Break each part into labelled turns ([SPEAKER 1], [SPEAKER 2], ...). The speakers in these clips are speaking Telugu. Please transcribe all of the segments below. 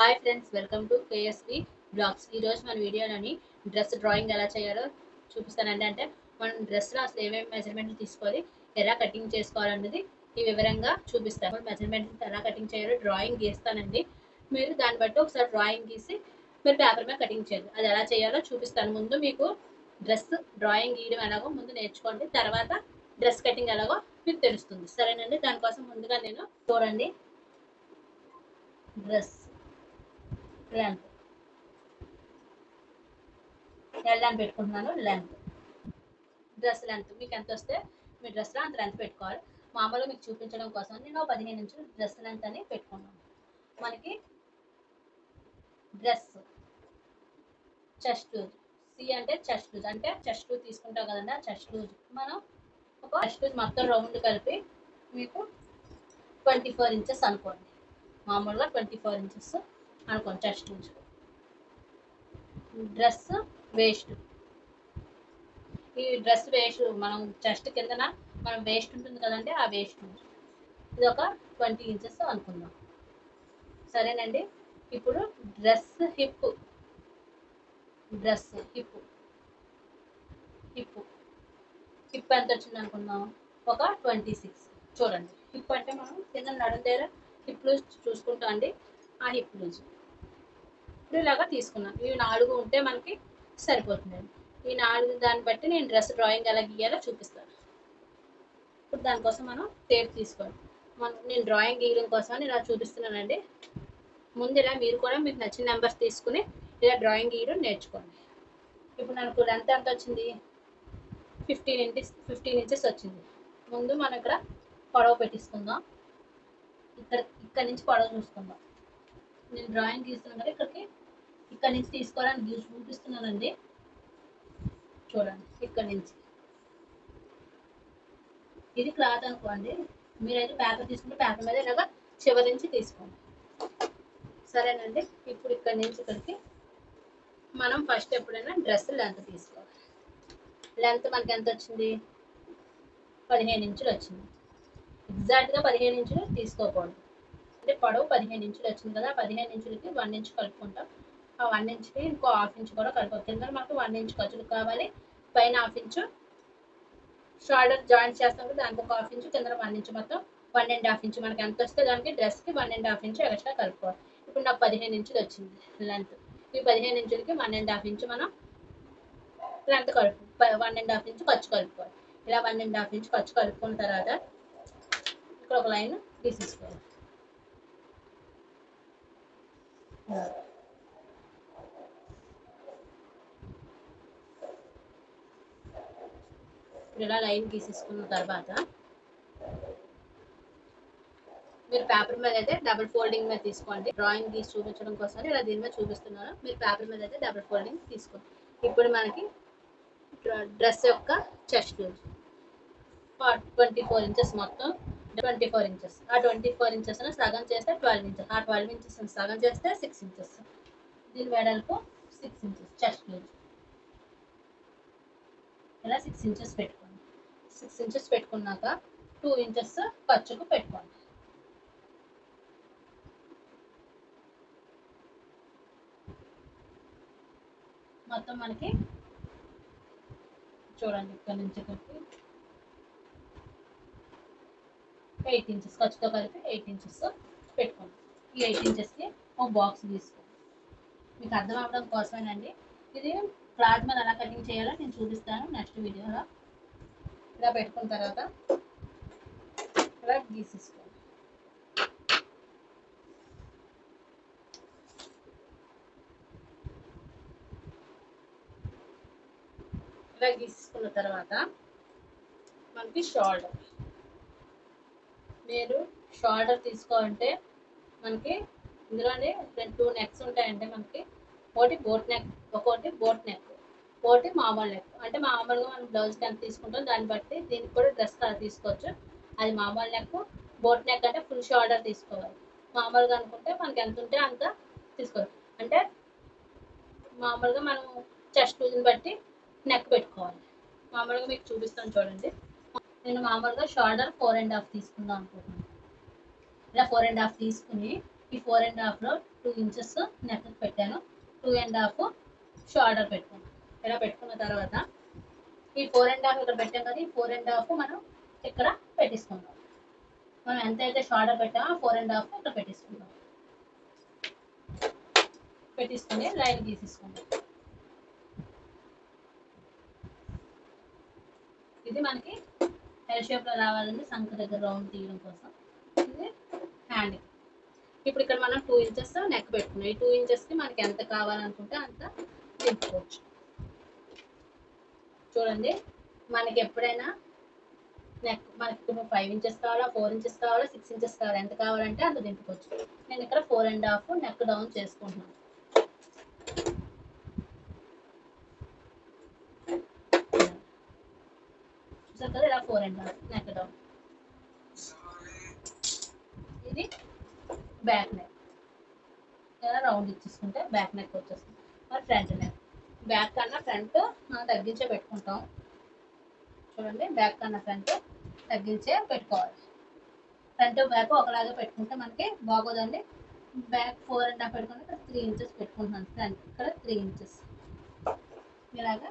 [SPEAKER 1] Hi friends, welcome to KSV blogs. ఈరోజు మన వీడియోలోని డ్రెస్ డ్రాయింగ్ ఎలా చేయాలో చూపిస్తానండి. అంటే మనం డ్రెస్లో అసలు ఏమేమి మెజర్మెంట్లు తీసుకోవాలి, ఎలా కటింగ్ చేసుకోవాలన్నది ఈ వివరంగా చూపిస్తాను. మెజర్మెంట్లు ఎలా కటింగ్ చేయాలో డ్రాయింగ్ గీస్తానండి. మీరు దాన్ని బట్టి ఒకసారి డ్రాయింగ్ గీసి మీరు పేపర్ మీద కటింగ్ చేయాలి. అది ఎలా చేయాలో చూపిస్తాను. ముందు మీకు డ్రెస్ డ్రాయింగ్ గీయడం ఎలాగో ముందు నేర్చుకోండి, తర్వాత డ్రెస్ కటింగ్ ఎలాగో మీకు తెలుస్తుంది. సరేనండి. దానికోసం ముందుగా నేను చూడండి, డ్రెస్ లెంత్ ఎల్ అని పెట్టుకుంటున్నాను. డ్రెస్ లెంత్ మీకు ఎంత వస్తే మీ డ్రెస్లో అంత లెంత్ పెట్టుకోవాలి. మామూలుగా మీకు చూపించడం కోసం నేను 15 ఇంచులు డ్రెస్ లెంత్ అని పెట్టుకున్నాను. మనకి డ్రెస్ చెస్ట్ లూజ్, సి అంటే చెస్ట్ లూజ్, అంటే చెస్ట్ లూజ్ తీసుకుంటాం కదండి. ఆ చెస్ట్ లూజ్ మనం ఒక చెస్ట్ లూజ్ మొత్తం రౌండ్ కలిపి మీకు 24 ఇంచెస్ అనుకోండి. మామూలుగా 24 ఇంచెస్ అనుకోండి చెస్ట్ లూజ్. డ్రెస్ వేస్ట్, ఈ డ్రెస్ వేస్ట్ మనం చెస్ట్ కిందన మనం వేస్ట్ ఉంటుంది కదండి, ఆ వేస్ట్ ఇది ఒక 20 ఇంచెస్ అనుకుందాం. సరేనండి. ఇప్పుడు dress hip, dress hip hip hip ఎంత వచ్చింది అనుకుందాం, ఒక 26. చూడండి, హిప్ అంటే మనం కింద నడుం దగ్గర హిప్ లూజ్ చూసుకుంటాం అండి. ఆ హిప్ లూజ్ ఇప్పుడు ఇలాగా తీసుకున్నాం. ఇవి 4 ఉంటే మనకి సరిపోతుందండి. ఈ 4 దాన్ని బట్టి నేను డ్రెస్ డ్రాయింగ్ ఎలా గీయాలో చూపిస్తాను. ఇప్పుడు దానికోసం మనం టేప్ తీసుకోండి. నేను డ్రాయింగ్ గీయడం కోసం ఇలా చూపిస్తున్నానండి. ముందు ఇలా మీరు కూడా మీకు నచ్చిన నెంబర్స్ తీసుకుని ఇలా డ్రాయింగ్ గీయడం నేర్చుకోండి. ఇప్పుడు నాకు లెంత్ ఎంత వచ్చింది, 15 ఇంచెస్ వచ్చింది. ముందు మనం ఇక్కడ పొడవు పెట్టించుకుందాం. ఇక్కడ నుంచి పొడవు చూసుకుందాం. నేను డ్రాయింగ్ గీస్తున్నాను కదా, ఇక్కడ నుంచి తీసుకోవాలని చూపిస్తున్నానండి. చూడండి, ఇక్కడ నుంచి ఇది క్లాత్ అనుకోండి. మీరైతే పేపర్ తీసుకుంటే పేపర్ మీద ఇలాగా చివరి నుంచి తీసుకోండి. సరేనండి. ఇప్పుడు ఇక్కడ నుంచి ఇక్కడికి మనం ఫస్ట్ ఎప్పుడైనా డ్రెస్ లెంత్ తీసుకోవాలి. లెంత్ మనకి ఎంత వచ్చింది, 15 ఇంచులు వచ్చింది. ఎగ్జాక్ట్గా 15 ఇంచులు తీసుకోకూడదు. అంటే పొడవు 15 ఇంచులు వచ్చింది కదా, 15 ఇంచులకి 1 ఇంచ్ కలుపుకుంటాం. ఆ 1 ఇంచ్కి ఇంకో హాఫ్ ఇంచ్ కూడా కలుపుకోవాలి. కింద మనకు 1 ఇంచ్ ఖర్చులు కావాలి, పైన హాఫ్ ఇంచు షోల్డర్ జాయింట్ చేస్తాం కదా, దానికి ఒక హాఫ్ ఇంచు, కింద 1 ఇంచ్, మొత్తం 1.5 ఇంచ్. మనకి ఎంత వస్తే దానికి డ్రెస్కి 1.5 ఇంచ్ ఎక్స్ట్రా కలుపుకోవాలి. ఇప్పుడు నాకు 15 ఇంచులు వచ్చింది లెంత్. ఈ 15 ఇంచులకి 1.5 ఇంచ్ మనం లెంత్ కలుపు, 1.5 ఇంచ్ ఖర్చు కలుపుకోవాలి. ఇలా 1.5 ఇంచ్ ఖర్చు కలుపుకున్న తర్వాత ఇక్కడ ఒక లైన్ గీసేసుకోవాలి. ఇలా లైన్ గీసేసుకున్న తర్వాత మీరు పేపర్ మీద అయితే డబుల్ ఫోల్డింగ్ మీద తీసుకోండి. డ్రాయింగ్ గీసి చూపించడం కోసం ఇలా దీని మీద చూపిస్తున్నాను. మీరు పేపర్ మీద అయితే డబుల్ ఫోల్డింగ్ తీసుకోండి. ఇప్పుడు మనకి డ్రెస్ యొక్క చెస్ట్ లూజ్ 24 ఇంచెస్, మొత్తం 24 ఇంచెస్. ఆ 24 ఇంచెస్ సగం చేస్తే 12 ఇంచెస్. ఆ 12 ఇంచెస్ సగం చేస్తే 6 ఇంచెస్. దీని వెడల్పు 6 ఇంచెస్ చెస్ట్ లూజ్. ఇలా 6 ఇంచెస్ పెట్టుకోండి. 6 ఇంచెస్ పెట్టుకున్నాక 2 ఇంచెస్ ఖర్చుకు పెట్టుకోండి. మొత్తం మనకి చూడండి, ఇక్కడ నుంచి ఇక్కడికి 8 ఇంచెస్ ఖర్చుతో కలిపి 8 ఇంచెస్ పెట్టుకోండి. ఈ 8 ఇంచెస్కి ఒక బాక్స్ తీసుకోండి. మీకు అర్థం అవ్వడం కోసమేనండి. ఇది క్లాత్ మీద ఎలా కటింగ్ చేయాలో నేను చూపిస్తాను నెక్స్ట్ వీడియోలో. ఇలా పెట్టుకున్న తర్వాత ఇలా గీసేసుకోండి. ఇలా గీసుకున్న తర్వాత మనకి షోల్డర్, మీరు షోల్డర్ తీసుకోవాలంటే మనకి ఇందులోనే 2 నెక్స్ ఉంటాయంటే మనకి ఒకటి బోట్ నెక్, ఒకటి బోట్ నెక్, ఒకటి మామూలు నెక్. అంటే మామూలుగా మనం బ్లౌజ్కి ఎంత తీసుకుంటాం దాన్ని బట్టి దీనికి కూడా డ్రెస్ కలర్ తీసుకోవచ్చు. అది మామూలు నెక్. బోట్ నెక్ అంటే ఫుల్ షోల్డర్ తీసుకోవాలి. మామూలుగా అనుకుంటే మనకి ఎంత ఉంటే అంత తీసుకోవాలి. అంటే మామూలుగా మనం చెస్ట్ లూజ్ని బట్టి నెక్ పెట్టుకోవాలి. మామూలుగా మీకు చూపిస్తాను చూడండి. నేను మామూలుగా షోల్డర్ 4.5 తీసుకుందాం అనుకుంటున్నాను. ఇలా 4.5 తీసుకుని ఈ 4.5లో 2 ఇంచెస్ నెక్ పెట్టాను, 2.5 షోల్డర్ పెట్టుకున్నాను. ఇలా పెట్టుకున్న తర్వాత ఈ 4.5 ఇక్కడ పెట్టాం కదా, ఈ 4.5 మనం ఇక్కడ పెట్టేసుకుందాం. మనం ఎంతైతే షోల్డర్ పెట్టామో 4.5 ఇక్కడ పెట్టేసుకుందాం. పెట్టేసుకుని లైన్ గీసేసుకుందాం. ఇది మనకి ఎల్ షేప్లో రావాలండి, సంఖ దగ్గర రౌండ్ తీయడం కోసం. ఇది హ్యాండ్. ఇప్పుడు ఇక్కడ మనం 2 ఇంచెస్ నెక్ పెట్టుకున్నాం. ఈ 2 ఇంచెస్కి మనకి ఎంత కావాలనుకుంటే అంత దింపుకోవచ్చు. చూడండి, మనకి ఎప్పుడైనా నెక్ మనకి ఇప్పుడు 5 ఇంచెస్ కావాలా, 4 ఇంచెస్ కావాలా, 6 ఇంచెస్ కావాలా, ఎంత కావాలంటే అంత దింపుకోవచ్చు. నేను ఇక్కడ 4.5 నెక్ డౌన్ చేసుకుంటున్నాను. చూసారు కదా, ఇలా 4.5 నెక్ డౌన్. ఇది బ్యాక్ నెక్. ఇలా రౌండ్ ఇచ్చేసుకుంటే బ్యాక్ నెక్ వచ్చేస్తుంది. మరి ఫ్రంట్ నెక్, బ్యాక్ కన్నా ఫ్రంట్ మనం తగ్గించే పెట్టుకుంటాం. చూడండి, బ్యాక్ కన్నా ఫ్రంట్ తగ్గించే పెట్టుకోవాలి. ఫ్రంట్ బ్యాక్ ఒకలాగా పెట్టుకుంటే మనకి బాగోదండి. బ్యాక్ 4.5 పెట్టుకుంటే ఇక్కడ 3 ఇంచెస్ పెట్టుకుంటున్నాను. ఫ్రంట్ ఇక్కడ 3 ఇంచెస్ ఇలాగా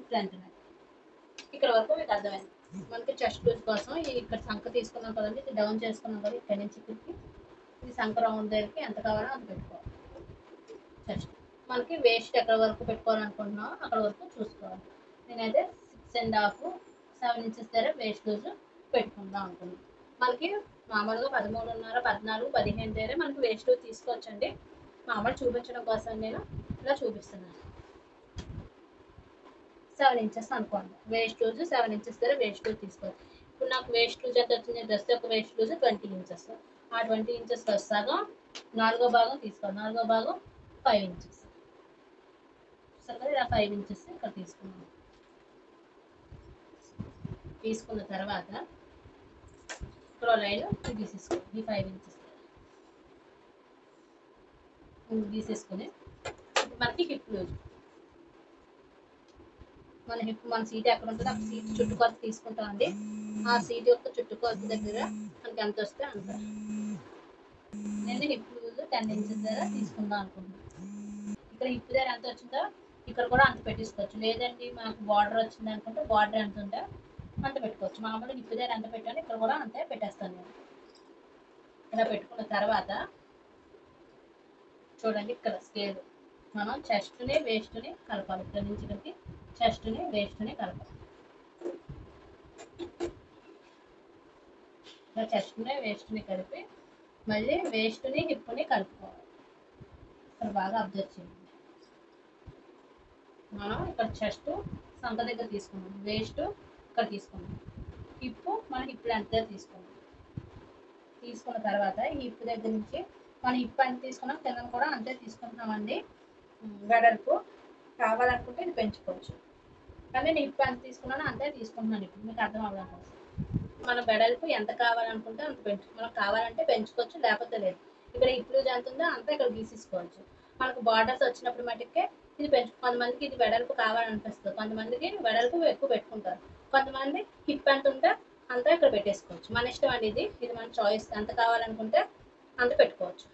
[SPEAKER 1] ఫ్రంట్ నెక్. ఇక్కడ వరకు మీకు అర్థమైంది. మనకి చెస్ట్ లూజ్ కోసం ఇక్కడ సంఖ తీసుకున్నాం కదండి, ఇది డౌన్ చేసుకున్నాం కదా, ఇక్కడ నుంచి ఇక్కడికి ఇది సంఖ రౌండ్ దగ్గరికి ఎంత కావాలో అంత పెట్టుకోవాలి. చెస్ట్ మనకి వేస్ట్ ఎక్కడ వరకు పెట్టుకోవాలనుకుంటున్నామో అక్కడ వరకు చూసుకోవాలి. నేనైతే 6.5 7 ఇంచెస్ దగ్గర వేస్ట్ లూజ్ పెట్టుకుందాం అనుకున్నాను. మనకి మామూలుగా 13.5 14 15 దగ్గర మనకి వేస్ట్ లూజ్ తీసుకోవచ్చండి. మామూలు చూపించడం కోసం నేను ఇలా చూపిస్తున్నాను. 7 ఇంచెస్ అనుకోండి వేస్ట్ లూజ్, 7 ఇంచెస్ దగ్గర వేస్ట్ లూజ్ తీసుకోవాలి. ఇప్పుడు నాకు వేస్ట్ లూజ్ ఎంత వచ్చింది, డ్రెస్ యొక్క వేస్ట్ లూజ్ 20 ఇంచెస్. ఆ 20 ఇంచెస్ సగం 4వ భాగం తీసుకోవాలి. 4వ భాగం 5 ఇంచెస్. సరే కదా, ఇలా 5 ఇంచెస్ ఇక్కడ తీసుకున్నాను. తీసుకున్న తర్వాత ఇక్కడ లైన్ తీసేసుకోండి. ఈ 5 ఇంచెస్ తీసేసుకుని మనకి హిప్ లూజ్, మన సీట్ ఎక్కడ ఉంటుందో ఆ సీట్ చుట్టుకొలత తీసుకుంటామండి. ఆ సీట్ యొక్క చుట్టుకొలత దగ్గర మనకి ఎంత వస్తే అంత. నేను హిప్ లూజ్ 10 ఇంచెస్ దగ్గర తీసుకుందాం అనుకుంటున్నాను. ఇక్కడ హిప్ దగ్గర ఎంత వచ్చిందో ఇక్కడ కూడా అంత పెట్టేసుకోవచ్చు. లేదండి మాకు బార్డర్ వచ్చింది అనుకుంటే బార్డర్ ఎంత ఉంటే అంత పెట్టుకోవచ్చు. మామూలుగా హిప్ దగ్గర ఎంత పెట్టాను ఇక్కడ కూడా అంతే పెట్టేస్తాను నేను. ఇలా పెట్టుకున్న తర్వాత చూడండి, ఇక్కడ స్కేల్ మనం చెస్ట్ని వేస్ట్ని కలపాలి. ఇక్కడ నుంచి ఇక్కడికి చెస్ట్ని వేస్ట్ని కలపాలి. ఇలా చెస్ట్ని వేస్ట్ని కలిపి మళ్ళీ వేస్ట్ని హిప్ని కలుపుకోవాలి. ఇక్కడ బాగా అబ్జర్వ్ చేయండి. మనం ఇక్కడ చెస్ట్ సంఖ దగ్గర తీసుకున్నాం, వేస్ట్ ఇక్కడ తీసుకున్నాం, హిప్ మనం హిప్ లెంత్ దగ్గర తీసుకున్నాం. తీసుకున్న తర్వాత ఈ హిప్ దగ్గర నుంచి మనం హిప్ ఎంత తీసుకున్నాం కింద కూడా అంతే తీసుకుంటున్నామండి. వెడల్పు కావాలనుకుంటే ఇది పెంచుకోవచ్చు, కానీ నేను హిప్ ఎంత తీసుకున్నానో అంతే తీసుకుంటున్నాను. ఇప్పుడు మీకు అర్థం అవ్వడం కోసం మన వెడల్పు ఎంత కావాలనుకుంటే అంత మనకు కావాలంటే పెంచుకోవచ్చు, లేకపోతే లేదు. ఇక్కడ హిప్ లూజ్ ఎంత ఉందో అంతా ఇక్కడ గీసేసుకోవచ్చు. మనకు బార్డర్స్ వచ్చినప్పుడు మటుకే ఇది కొంతమందికి ఇది వెడల్పు కావాలనిపిస్తుంది, కొంతమందికి వెడల్పు ఎక్కువ పెట్టుకుంటారు, కొంతమంది హిప్ ఎంత ఉంటే అంతా ఇక్కడ పెట్టేసుకోవచ్చు. మన ఇష్టం అండి, ఇది మన చాయిస్. ఎంత కావాలనుకుంటే అంత పెట్టుకోవచ్చు.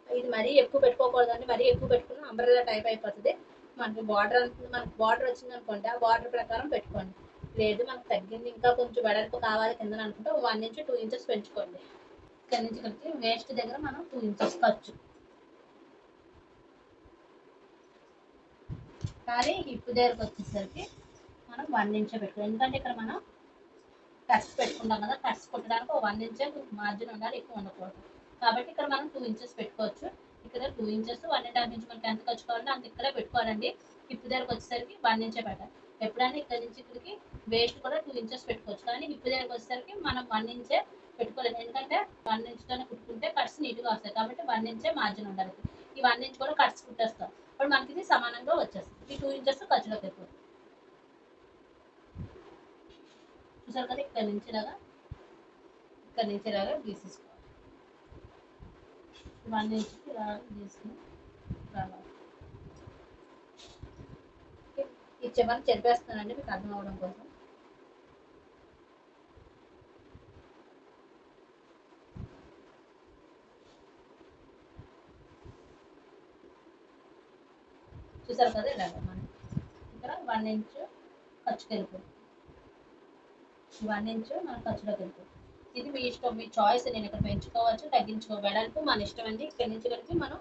[SPEAKER 1] ఇది మరీ ఎక్కువ పెట్టుకోకూడదండి, మరీ ఎక్కువ పెట్టుకున్న అంబ్రెల్లా టైప్ అయిపోతుంది. మనకి బార్డర్ వచ్చింది అనుకోండి, ఆ బార్డర్ ప్రకారం పెట్టుకోండి. లేదు మనకు తగ్గింది ఇంకా కొంచెం వెడల్పు కావాలి కింద అనుకుంటే 1 నుంచి 2 ఇంచెస్ పెంచుకోండి. ఇక్కడ నుంచి ఇక్కడికి వేస్ట్ దగ్గర మనం 2 ఇంచెస్ ఖర్చు, కానీ హిప్ దగ్గరకు వచ్చేసరికి మనం 1 ఇంచే పెట్టుకోవాలి. ఎందుకంటే ఇక్కడ మనం కట్స్ పెట్టుకుంటాం కదా, కట్స్ కొట్టడానికి 1 ఇంచే మార్జిన్ ఉండాలి, ఎక్కువ ఉండకూడదు. కాబట్టి ఇక్కడ మనం 2 ఇంచెస్ పెట్టుకోవచ్చు. ఇక్కడ 2 ఇంచెస్ 1.5 ఇంచ్ మనకి ఎంత ఖర్చు కావాలంటే అంత ఇక్కడే పెట్టుకోవాలండి. హిప్ దగ్గరకు వచ్చేసరికి 1 ఇంచే పెట్టాలి. ఎప్పుడైనా ఇక్కడ నుంచి ఇక్కడికి వేస్ట్ కూడా 2 ఇంచెస్ పెట్టుకోవచ్చు, కానీ హిప్ దగ్గరకు వచ్చేసరికి మనం 1 ఇంచే పెట్టుకోలేదు. ఎందుకంటే 1 ఇంచ్తోనే కుట్టుకుంటే కట్స్ నీట్గా వస్తాయి. కాబట్టి 1 ఇంచే మార్జిన్ ఉండాలి. ఈ 1 ఇంచ్ కూడా కట్స్ కుట్టేస్తాం, ఇప్పుడు మనకి ఇది సమానంగా వచ్చేస్తుంది. ఈ 2 ఇంచెస్ ఖర్చులోకి ఎక్కువ. చూసారు కదా, ఇక్కడ నుంచి ఇలాగా గీసేసుకోవాలి. 1 ఇంచ్కి ఇలా గీసుకుని రావాలి. ఈ చివరిని చెరిపేస్తున్నానండి మీకు అర్థం అవడం కోసం. చూసారు కదా ఇలాగ మనం ఇక్కడ 1 ఇంచ్ ఖర్చుకి వెళ్ళిపోతుంది, 1 ఇంచ్ మన ఖర్చులోకి వెళ్తుంది. ఇది మీ ఇష్టం, మీ చాయిస్. నేను ఇక్కడ పెంచుకోవచ్చు, వెడల్పు మన ఇష్టం అండి. ఇక్కడ నుంచి ఇక్కడికి మనం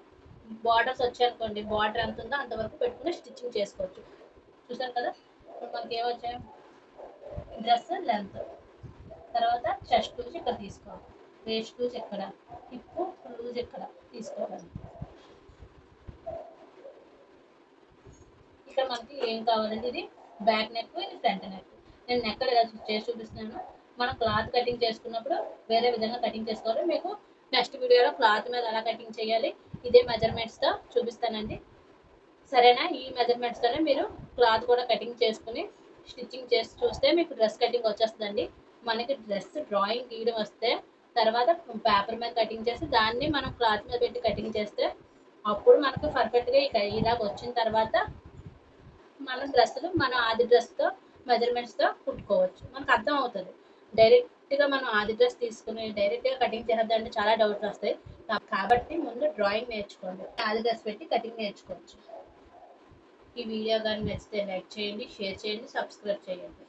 [SPEAKER 1] బార్డర్స్ వచ్చాయనుకోండి, బార్డర్ ఎంత ఉందో అంతవరకు పెట్టుకుని స్టిచ్చింగ్ చేసుకోవచ్చు. చూసారు కదా ఇప్పుడు మనకి ఏమొచ్చాయి, డ్రెస్ లెంత్, తర్వాత చెస్ట్ లూజ్ ఇక్కడ తీసుకోవాలి, వేస్ట్ లూజ్ ఎక్కడ, హిప్ లూజ్ ఎక్కడ తీసుకోవాలి. ఇక్కడ మనకి ఏం కావాలంటే ఇది బ్యాక్ నెక్, ఇది ఫ్రంట్ నెక్. నేను నెక్ ఇలా చేసి చూపిస్తున్నాను. మనం క్లాత్ కటింగ్ చేసుకున్నప్పుడు వేరే విధంగా కటింగ్ చేసుకోవాలి. మీకు నెక్స్ట్ వీడియోలో క్లాత్ మీద ఎలా కటింగ్ చేయాలి ఇదే మెజర్మెంట్స్తో చూపిస్తానండి. సరేనా? ఈ మెజర్మెంట్స్తోనే మీరు క్లాత్ కూడా కటింగ్ చేసుకుని స్టిచ్చింగ్ చేసి చూస్తే మీకు డ్రెస్ కటింగ్ వచ్చేస్తుందండి. మనకి డ్రెస్ డ్రాయింగ్ గీయడం వస్తే తర్వాత పేపర్ మీద కటింగ్ చేసి దాన్ని మనం క్లాత్ మీద పెట్టి కటింగ్ చేస్తే అప్పుడు మనకు పర్ఫెక్ట్గా ఇలాగ వచ్చిన తర్వాత మన డ్రెస్సులు మన ఆది డ్రెస్తో మెజర్మెంట్స్తో కుట్టుకోవచ్చు. మనకు అర్థం అవుతుంది. డైరెక్ట్గా మనం ఆది డ్రెస్ తీసుకుని డైరెక్ట్గా కటింగ్ చేద్దామంటే చాలా డౌట్లు వస్తాయి. కాబట్టి ముందు డ్రాయింగ్ నేర్చుకోండి, ఆది డ్రెస్ పెట్టి కటింగ్ నేర్చుకోవచ్చు. ఈ వీడియో కానీ నచ్చితే లైక్ చేయండి, షేర్ చేయండి, సబ్స్క్రైబ్ చేయండి.